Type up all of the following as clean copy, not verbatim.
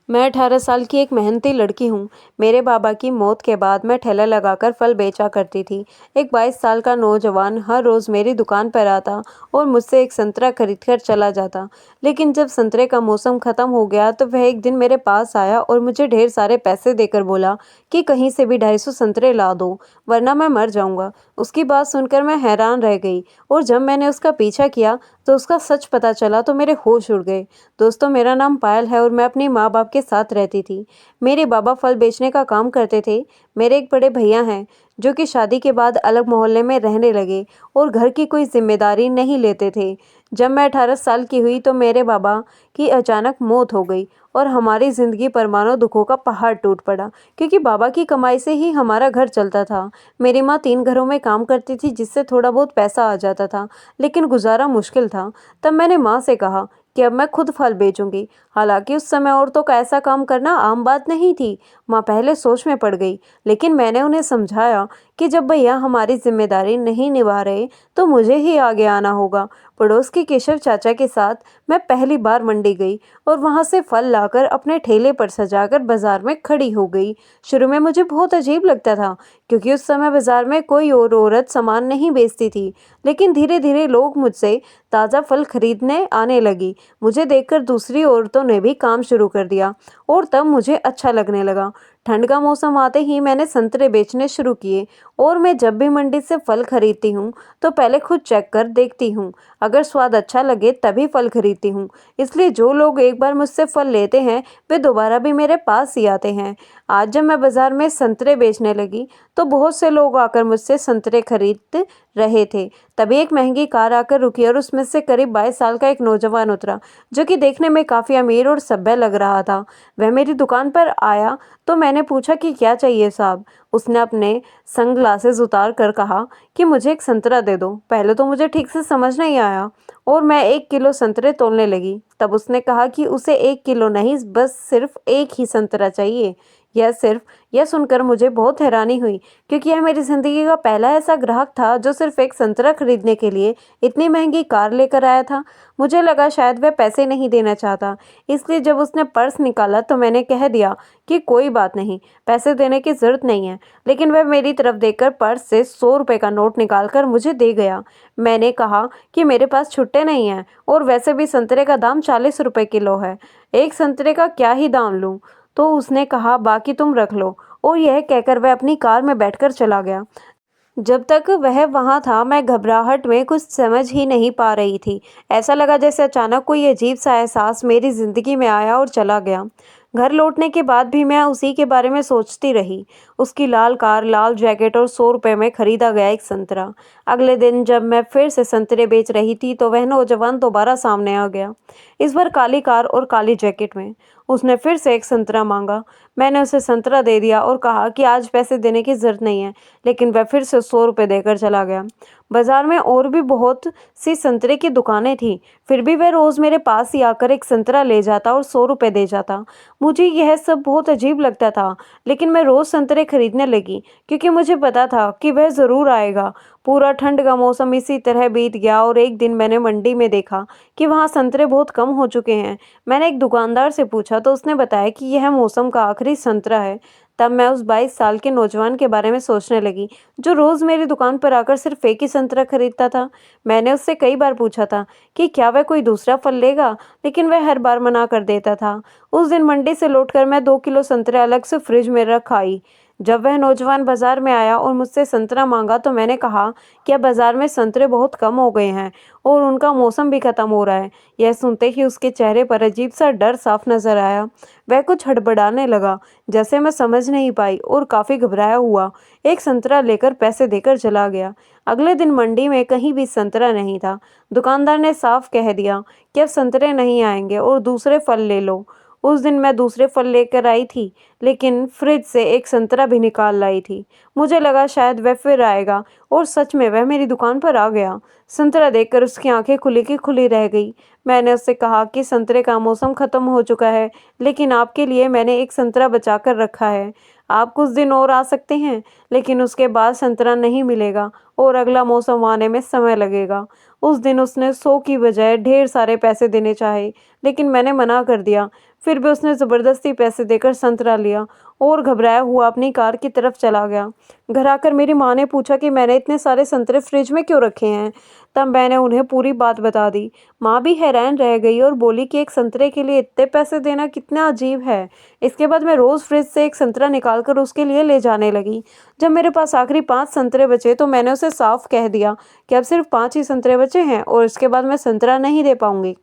मैं 18 साल की एक मेहनती लड़की हूँ। मेरे बाबा की मौत के बाद मैं ठेला लगाकर फल बेचा करती थी। एक 22 साल का नौजवान हर रोज़ मेरी दुकान पर आता और मुझसे एक संतरा खरीदकर चला जाता। लेकिन जब संतरे का मौसम ख़त्म हो गया तो वह एक दिन मेरे पास आया और मुझे ढेर सारे पैसे देकर बोला कि कहीं से भी 250 संतरे ला दो, वरना मैं मर जाऊँगा। उसकी बात सुनकर मैं हैरान रह गई और जब मैंने उसका पीछा किया तो उसका सच पता चला तो मेरे होश उड़ गए। दोस्तों, मेरा नाम पायल है और मैं अपने माँ बाप के साथ रहती थी। मेरे बाबा फल बेचने का काम करते थे। मेरे एक बड़े भैया हैं जो कि शादी के बाद अलग मोहल्ले में रहने लगे और घर की कोई जिम्मेदारी नहीं लेते थे। जब मैं 18 साल की हुई तो मेरे बाबा की अचानक मौत हो गई और हमारी ज़िंदगी पर मानो दुखों का पहाड़ टूट पड़ा, क्योंकि बाबा की कमाई से ही हमारा घर चलता था। मेरी माँ 3 घरों में काम करती थी जिससे थोड़ा बहुत पैसा आ जाता था, लेकिन गुजारा मुश्किल था। तब मैंने माँ से कहा कि अब मैं खुद फल बेचूंगी। हालांकि उस समय औरतों का ऐसा काम करना आम बात नहीं थी। माँ पहले सोच में पड़ गई, लेकिन मैंने उन्हें समझाया कि जब भैया हमारी जिम्मेदारी नहीं निभा रहे तो मुझे ही आगे आना होगा। पड़ोस के केशव चाचा के साथ मैं पहली बार मंडी गई और वहां से फल लाकर अपने ठेले पर सजाकर बाजार में खड़ी हो गई। शुरू में मुझे बहुत अजीब लगता था, क्योंकि उस समय बाजार में कोई और औरत सामान नहीं बेचती थी। लेकिन धीरे धीरे लोग मुझसे ताज़ा फल खरीदने आने लगी। मुझे देखकर दूसरी औरतों ने भी काम शुरू कर दिया और तब मुझे अच्छा लगने लगा। ठंड का मौसम आते ही मैंने संतरे बेचने शुरू किए और मैं जब भी मंडी से फल खरीदती हूँ तो पहले खुद चेक कर देखती हूँ। अगर स्वाद अच्छा लगे तभी फल खरीदती हूँ। इसलिए जो लोग एक बार मुझसे फल लेते हैं वे दोबारा भी मेरे पास ही आते हैं। आज जब मैं बाजार में संतरे बेचने लगी तो बहुत से लोग आकर मुझसे संतरे खरीद रहे थे। तभी एक महंगी कार आकर रुकी और उसमें से करीब 22 साल का एक नौजवान उतरा, जो कि देखने में काफ़ी अमीर और सभ्य लग रहा था। वह मेरी दुकान पर आया तो मैंने पूछा कि क्या चाहिए साहब। उसने अपने सनग्लासेस उतार कर कहा कि मुझे एक संतरा दे दो। पहले तो मुझे ठीक से समझ नहीं आया और मैं 1 किलो संतरे तोलने लगी। तब उसने कहा कि उसे 1 किलो नहीं, बस सिर्फ एक ही संतरा चाहिए। यह सुनकर मुझे बहुत हैरानी हुई, क्योंकि यह मेरी ज़िंदगी का पहला ऐसा ग्राहक था जो सिर्फ एक संतरा खरीदने के लिए इतनी महंगी कार लेकर आया था। मुझे लगा शायद वह पैसे नहीं देना चाहता, इसलिए जब उसने पर्स निकाला तो मैंने कह दिया कि कोई बात नहीं, पैसे देने की ज़रूरत नहीं है। लेकिन वह मेरी तरफ देखकर पर्स से 100 रुपये का नोट निकालकर मुझे दे गया। मैंने कहा कि मेरे पास छुट्टे नहीं हैं और वैसे भी संतरे का दाम 40 रुपये किलो है। एक संतरे का क्या ही दाम लूँ। तो उसने कहा बाकी तुम रख लो, और यह कहकर वह अपनी कार में बैठकर चला गया। जब तक वह वहाँ था मैं घबराहट में कुछ समझ ही नहीं पा रही थी। ऐसा लगा जैसे अचानक कोई अजीब सा एहसास मेरी ज़िंदगी में आया और चला गया। घर लौटने के बाद भी मैं उसी के बारे में सोचती रही। उसकी लाल कार, लाल जैकेट और 100 रुपये में खरीदा गया एक संतरा। अगले दिन जब मैं फिर से संतरे बेच रही थी तो वह नौजवान दोबारा सामने आ गया, इस बार काली कार और काली जैकेट में। उसने फिर से एक संतरा मांगा। मैंने उसे संतरा दे दिया और कहा कि आज पैसे देने की ज़रूरत नहीं है, लेकिन वह फिर से 100 रुपये देकर चला गया। बाजार में और भी बहुत सी संतरे की दुकानें थीं, फिर भी वह रोज़ मेरे पास ही आकर एक संतरा ले जाता और 100 रुपये दे जाता। मुझे यह सब बहुत अजीब लगता था, लेकिन मैं रोज़ संतरे खरीदने लगी, क्योंकि मुझे पता था कि वह ज़रूर आएगा। पूरा ठंड का मौसम इसी तरह बीत गया और एक दिन मैंने मंडी में देखा कि वहाँ संतरे बहुत कम हो चुके हैं। मैंने एक दुकानदार से पूछा तो उसने बताया कि यह मौसम का आखिरी संतरा है। तब मैं उस 22 साल के नौजवान के बारे में सोचने लगी, जो रोज़ मेरी दुकान पर आकर सिर्फ एक ही संतरा खरीदता था। मैंने उससे कई बार पूछा था कि क्या वह कोई दूसरा फल लेगा, लेकिन वह हर बार मना कर देता था। उस दिन मंडी से लौटकर मैं 2 किलो संतरे अलग से फ्रिज में रख आई। जब वह नौजवान बाजार में आया और मुझसे संतरा मांगा तो मैंने कहा कि अब बाजार में संतरे बहुत कम हो गए हैं और उनका मौसम भी खत्म हो रहा है। यह सुनते ही उसके चेहरे पर अजीब सा डर साफ नजर आया। वह कुछ हड़बड़ाने लगा, जैसे मैं समझ नहीं पाई, और काफ़ी घबराया हुआ एक संतरा लेकर पैसे देकर चला गया। अगले दिन मंडी में कहीं भी संतरा नहीं था। दुकानदार ने साफ कह दिया कि अब संतरे नहीं आएंगे और दूसरे फल ले लो। उस दिन मैं दूसरे फल लेकर आई थी, लेकिन फ्रिज से एक संतरा भी निकाल लाई थी। मुझे लगा शायद वह फिर आएगा, और सच में वह मेरी दुकान पर आ गया। संतरा देखकर उसकी आंखें खुली की खुली रह गई। मैंने उससे कहा कि संतरे का मौसम ख़त्म हो चुका है, लेकिन आपके लिए मैंने एक संतरा बचा कर रखा है। आप कुछ दिन और आ सकते हैं, लेकिन उसके बाद संतरा नहीं मिलेगा और अगला मौसम आने में समय लगेगा। उस दिन उसने 100 की बजाय ढेर सारे पैसे देने चाहे, लेकिन मैंने मना कर दिया। फिर भी उसने ज़बरदस्ती पैसे देकर संतरा लिया और घबराया हुआ अपनी कार की तरफ चला गया। घर आकर मेरी माँ ने पूछा कि मैंने इतने सारे संतरे फ्रिज में क्यों रखे हैं। तब मैंने उन्हें पूरी बात बता दी। माँ भी हैरान रह गई और बोली कि एक संतरे के लिए इतने पैसे देना कितना अजीब है। इसके बाद मैं रोज़ फ्रिज से एक संतरा निकाल कर उसके लिए ले जाने लगी। जब मेरे पास आखिरी 5 संतरे बचे तो मैंने उसे साफ कह दिया कि अब सिर्फ 5 ही संतरे बचे हैं और इसके बाद मैं संतरा नहीं दे पाऊंगी।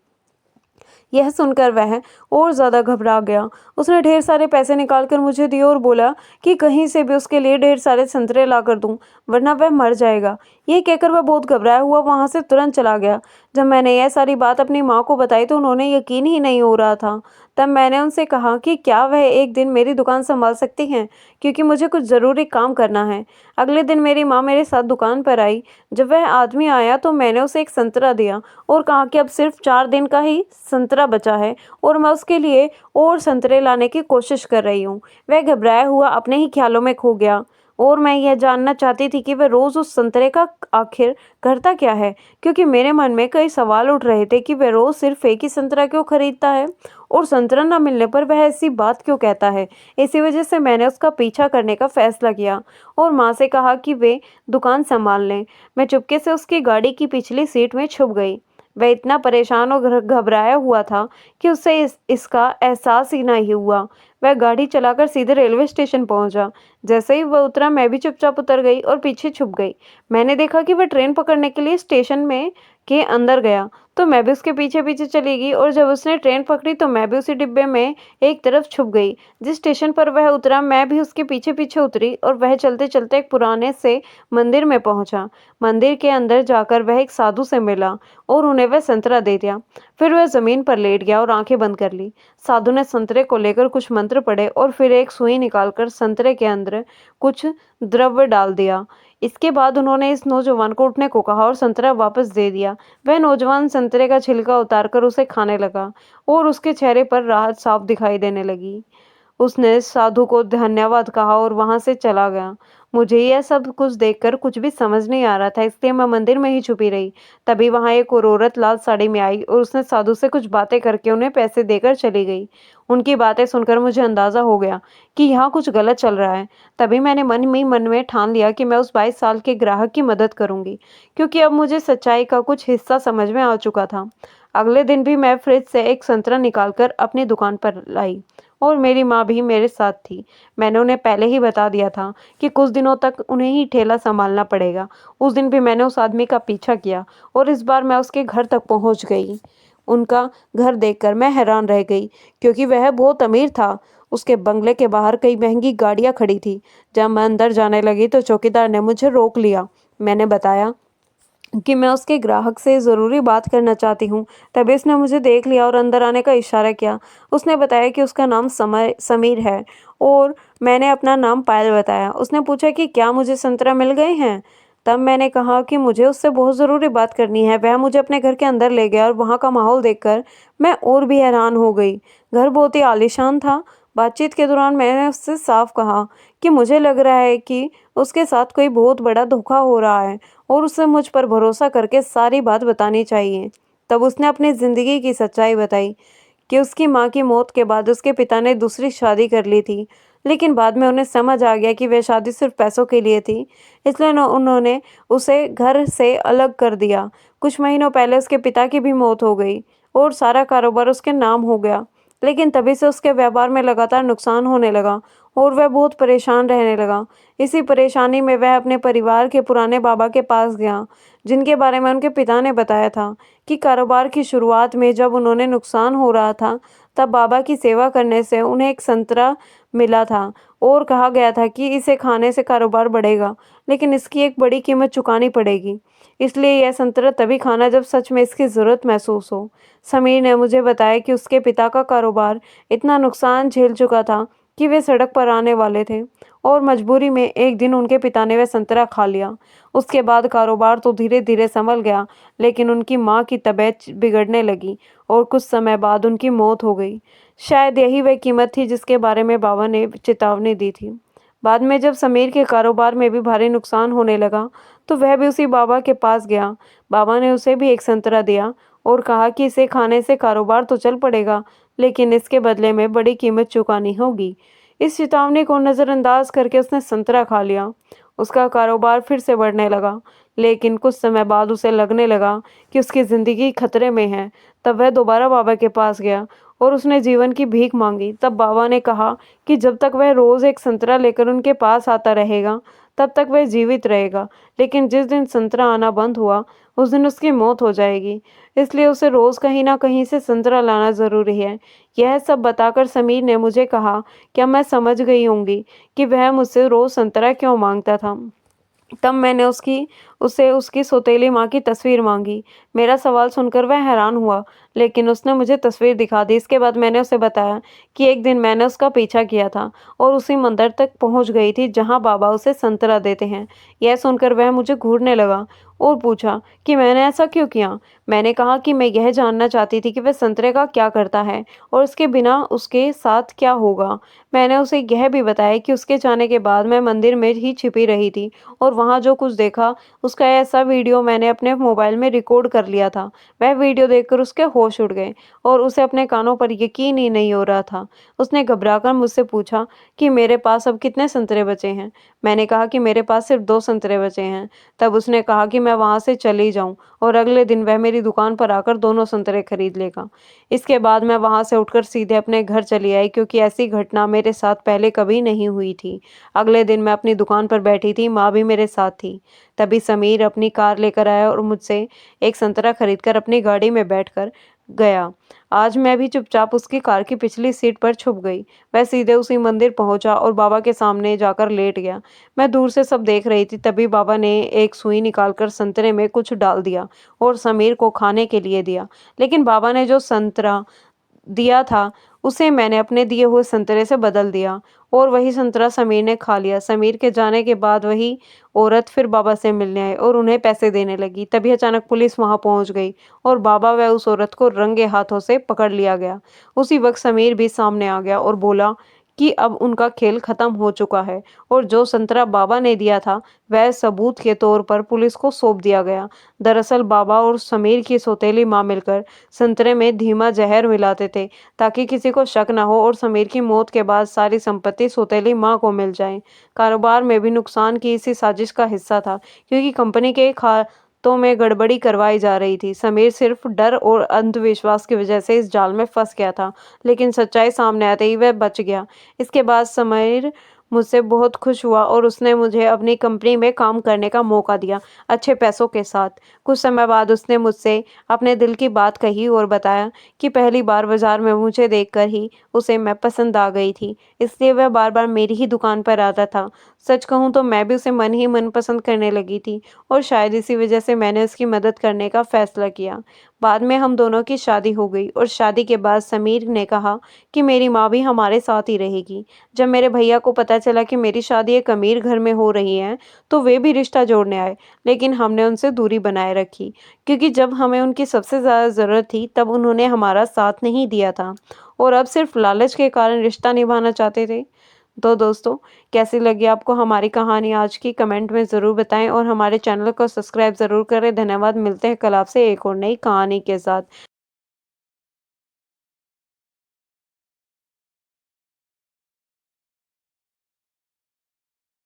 यह सुनकर वह और ज़्यादा घबरा गया। उसने ढेर सारे पैसे निकालकर मुझे दिए और बोला कि कहीं से भी उसके लिए ढेर सारे संतरे ला कर दूँ, वरना वह मर जाएगा। ये कहकर वह बहुत घबराया हुआ वहाँ से तुरंत चला गया। जब मैंने यह सारी बात अपनी माँ को बताई तो उन्होंने यकीन ही नहीं हो रहा था। तब मैंने उनसे कहा कि क्या वह एक दिन मेरी दुकान संभाल सकती हैं, क्योंकि मुझे कुछ ज़रूरी काम करना है। अगले दिन मेरी माँ मेरे साथ दुकान पर आई। जब वह आदमी आया तो मैंने उसे एक संतरा दिया और कहा कि अब सिर्फ 4 दिन का ही संतरा बचा है और मैं उसके लिए और संतरे लाने की कोशिश कर रही हूँ। वह घबराया हुआ अपने ही ख्यालों में खो गया और मैं यह जानना चाहती थी कि वह रोज़ उस संतरे का आखिर करता क्या है, क्योंकि मेरे मन में कई सवाल उठ रहे थे कि वह रोज़ सिर्फ एक ही संतरा क्यों खरीदता है और संतरा न मिलने पर वह ऐसी बात क्यों कहता है। इसी वजह से मैंने उसका पीछा करने का फैसला किया और माँ से कहा कि वे दुकान संभाल लें। मैं चुपके से उसकी गाड़ी की पिछली सीट में छुप गई। वह इतना परेशान और घबराया हुआ था कि उसे इसका एहसास ही नहीं हुआ। वह गाड़ी चलाकर सीधे रेलवे स्टेशन पहुंचा। जैसे ही वह उतरा मैं भी चुपचाप उतर गई और पीछे छुप गई। मैंने देखा कि वह ट्रेन पकड़ने के लिए स्टेशन में के अंदर गया तो मैं भी उसके पीछे पीछे चली गई और जब उसने ट्रेन पकड़ी तो मैं भी उसी डिब्बे में एक तरफ छुप गई। जिस स्टेशन पर वह उतरा मैं भी उसके पीछे पीछे उतरी और वह चलते चलते एक पुराने से मंदिर में पहुंचा। मंदिर के अंदर जाकर वह एक साधु से मिला और उन्हें वह संतरा दे दिया। फिर वह जमीन पर लेट गया और आंखें बंद कर ली। साधु ने संतरे को लेकर कुछ मंत्र पढ़े और फिर एक सुई निकालकर संतरे के अंदर कुछ द्रव्य डाल दिया। इसके बाद उन्होंने इस नौजवान को उठने को कहा और संतरा वापस दे दिया। वह नौजवान संतरे का छिलका उतारकर उसे खाने लगा और उसके चेहरे पर राहत साफ दिखाई देने लगी। उसने साधु को धन्यवाद कहा और वहां से चला गया। मुझे यह सब कुछ देखकर कुछ भी समझ नहीं आ रहा था, इसलिए मैं मंदिर में ही छुपी रही। तभी वहां एक और औरत लाल साड़ी में आई और उसने साधु से कुछ बातें करके उन्हें पैसे देकर चली गई। उनकी बातें सुनकर मुझे अंदाजा हो गया कि यहाँ कुछ गलत चल रहा है। तभी मैंने मन में ठान लिया कि मैं उस 22 साल के ग्राहक की मदद करूंगी, क्योंकि अब मुझे सच्चाई का कुछ हिस्सा समझ में आ चुका था। अगले दिन भी मैं फ्रिज से एक संतरा निकालकर अपनी दुकान पर लाई और मेरी माँ भी मेरे साथ थी। मैंने उन्हें पहले ही बता दिया था कि कुछ दिनों तक उन्हें ही ठेला संभालना पड़ेगा। उस दिन भी मैंने उस आदमी का पीछा किया और इस बार मैं उसके घर तक पहुंच गई। उनका घर देखकर मैं हैरान रह गई, क्योंकि वह बहुत अमीर था। उसके बंगले के बाहर कई महंगी गाड़ियां खड़ी थी। जब मैं अंदर जाने लगी तो चौकीदार ने मुझे रोक लिया। मैंने बताया कि मैं उसके ग्राहक से ज़रूरी बात करना चाहती हूँ। तभी उसने मुझे देख लिया और अंदर आने का इशारा किया। उसने बताया कि उसका नाम समीर है और मैंने अपना नाम पायल बताया। उसने पूछा कि क्या मुझे संतरा मिल गए हैं। तब मैंने कहा कि मुझे उससे बहुत ज़रूरी बात करनी है। वह मुझे अपने घर के अंदर ले गया और वहाँ का माहौल देखकर मैं और भी हैरान हो गई। घर बहुत ही आलीशान था। बातचीत के दौरान मैंने उससे साफ कहा कि मुझे लग रहा है कि उसके साथ कोई बहुत बड़ा धोखा हो रहा है और उसे मुझ पर भरोसा करके सारी बात बतानी चाहिए। तब उसने अपनी ज़िंदगी की सच्चाई बताई कि उसकी माँ की मौत के बाद उसके पिता ने दूसरी शादी कर ली थी, लेकिन बाद में उन्हें समझ आ गया कि वह शादी सिर्फ पैसों के लिए थी, इसलिए उन्होंने उसे घर से अलग कर दिया। कुछ महीनों पहले उसके पिता की भी मौत हो गई और सारा कारोबार उसके नाम हो गया, लेकिन तभी से उसके व्यापार में लगातार नुकसान होने लगा और वह बहुत परेशान रहने लगा। इसी परेशानी में वह अपने परिवार के पुराने बाबा के पास गया, जिनके बारे में उनके पिता ने बताया था कि कारोबार की शुरुआत में जब उन्होंने नुकसान हो रहा था, तब बाबा की सेवा करने से उन्हें एक संतरा मिला था और कहा गया था कि इसे खाने से कारोबार बढ़ेगा, लेकिन इसकी एक बड़ी कीमत चुकानी पड़ेगी। इसलिए यह संतरा तभी खाना जब सच में इसकी ज़रूरत महसूस हो। समीर ने मुझे बताया कि उसके पिता का कारोबार इतना नुकसान झेल चुका था कि वे सड़क पर आने वाले थे और मजबूरी में एक दिन उनके पिता ने वह संतरा खा लिया। उसके बाद कारोबार तो धीरे धीरे संभल गया, लेकिन उनकी माँ की तबीयत बिगड़ने लगी और कुछ समय बाद उनकी मौत हो गई। शायद यही वह कीमत थी जिसके बारे में बाबा ने चेतावनी दी थी। बाद में जब समीर के कारोबार में भी भारी नुकसान होने लगा तो वह भी उसी बाबा के पास गया। बाबा ने उसे भी एक संतरा दिया और कहा कि इसे खाने से कारोबार तो चल पड़ेगा, लेकिन इसके बदले में बड़ी कीमत चुकानी होगी। इस चेतावनी को नज़रअंदाज करके उसने संतरा खा लिया। उसका कारोबार फिर से बढ़ने लगा, लेकिन कुछ समय बाद उसे लगने लगा कि उसकी ज़िंदगी खतरे में है। तब वह दोबारा बाबा के पास गया और उसने जीवन की भीख मांगी। तब बाबा ने कहा कि जब तक वह रोज़ एक संतरा लेकर उनके पास आता रहेगा, तब तक वह जीवित रहेगा। लेकिन जिस दिन संतरा आना बंद हुआ, उस दिन उसकी मौत हो जाएगी। इसलिए उसे रोज़ कहीं न कहीं से संतरा लाना ज़रूरी है। यह सब बताकर समीर ने मुझे कहा, क्या मैं समझ गई होंगी कि वह मुझसे रोज़ संतरा क्यों माँगता था। तब मैंने उसे उसकी सौतेली माँ की तस्वीर माँगी। मेरा सवाल सुनकर वह हैरान हुआ, लेकिन उसने मुझे तस्वीर दिखा दी। इसके बाद मैंने उसे बताया कि एक दिन मैंने उसका पीछा किया था और उसी मंदिर तक पहुँच गई थी जहाँ बाबा उसे संतरा देते हैं। यह सुनकर वह मुझे घूरने लगा और पूछा कि मैंने ऐसा क्यों किया। मैंने कहा कि मैं यह जानना चाहती थी कि वह संतरे का क्या करता है और उसके बिना उसके साथ क्या होगा। मैंने उसे यह भी बताया कि उसके जाने के बाद मैं मंदिर में ही छिपी रही थी और वहाँ जो कुछ देखा उसका ऐसा वीडियो मैंने अपने मोबाइल में रिकॉर्ड कर लिया था। वह वीडियो देखकर उसके होश उड़ गए और उसे अपने कानों पर यकीन ही नहीं हो रहा था। उसने घबराकर मुझसे पूछा कि मेरे पास अब कितने संतरे बचे हैं। मैंने कहा कि मेरे पास सिर्फ 2 संतरे बचे हैं। तब उसने कहा कि मैं वहाँ से चली जाऊँ और अगले दिन वह मेरी दुकान पर आकर दोनों संतरे खरीद लेगा। इसके बाद मैं वहाँ से उठकर सीधे अपने घर चली आई, क्योंकि ऐसी घटना मेरे साथ पहले कभी नहीं हुई थी। अगले दिन मैं अपनी दुकान पर बैठी थी, माँ भी मेरे साथ थी। तभी समीर अपनी कार लेकर आया और मुझसे एक संतरा खरीदकर अपनी गाड़ी में बैठकर गया। आज मैं भी चुपचाप उसकी कार की पिछली सीट पर छुप गई। वह सीधे उसी मंदिर पहुंचा और बाबा के सामने जाकर लेट गया। मैं दूर से सब देख रही थी। तभी बाबा ने एक सुई निकालकर संतरे में कुछ डाल दिया और समीर को खाने के लिए दिया। लेकिन बाबा ने जो संतरा दिया था उसे मैंने अपने दिए हुए संतरे से बदल दिया और वही संतरा समीर ने खा लिया। समीर के जाने के बाद वही औरत फिर बाबा से मिलने आई और उन्हें पैसे देने लगी। तभी अचानक पुलिस वहां पहुंच गई और बाबा व उस औरत को रंगे हाथों से पकड़ लिया गया। उसी वक्त समीर भी सामने आ गया और बोला कि अब उनका खेल खत्म हो चुका है और जो संतरा बाबा ने दिया था वह सबूत के तौर पर पुलिस को सौंप दिया गया। दरअसल बाबा और समीर की सौतेली माँ मिलकर संतरे में धीमा जहर मिलाते थे ताकि किसी को शक न हो और समीर की मौत के बाद सारी संपत्ति सौतेली माँ को मिल जाए। कारोबार में भी नुकसान की इसी साजिश का हिस्सा था, क्योंकि कंपनी के खातों में गड़बड़ी करवाई जा रही थी। समीर सिर्फ डर और अंधविश्वास की वजह से इस जाल में फंस गया था, लेकिन सच्चाई सामने आते ही वह बच गया। इसके बाद समीर मुझसे बहुत खुश हुआ और उसने मुझे अपनी कंपनी में काम करने का मौका दिया, अच्छे पैसों के साथ। कुछ समय बाद उसने मुझसे अपने दिल की बात कही और बताया कि पहली बार बाजार में मुझे देखकर ही उसे मैं पसंद आ गई थी, इसलिए वह बार बार मेरी ही दुकान पर आता था। सच कहूँ तो मैं भी उसे मन ही मन पसंद करने लगी थी और शायद इसी वजह से मैंने उसकी मदद करने का फैसला किया। बाद में हम दोनों की शादी हो गई और शादी के बाद समीर ने कहा कि मेरी माँ भी हमारे साथ ही रहेगी। जब मेरे भैया को पता चला कि मेरी शादी एक अमीर घर में हो रही है, तो वे भी रिश्ता जोड़ने आए, लेकिन हमने उनसे दूरी बनाए रखी, क्योंकि जब हमें उनकी सबसे ज़्यादा ज़रूरत थी तब उन्होंने हमारा साथ नहीं दिया था और अब सिर्फ लालच के कारण रिश्ता निभाना चाहते थे। तो दोस्तों, कैसी लगी आपको हमारी कहानी आज की, कमेंट में ज़रूर बताएं और हमारे चैनल को सब्सक्राइब ज़रूर करें। धन्यवाद। मिलते हैं कल आपसे एक और नई कहानी के साथ।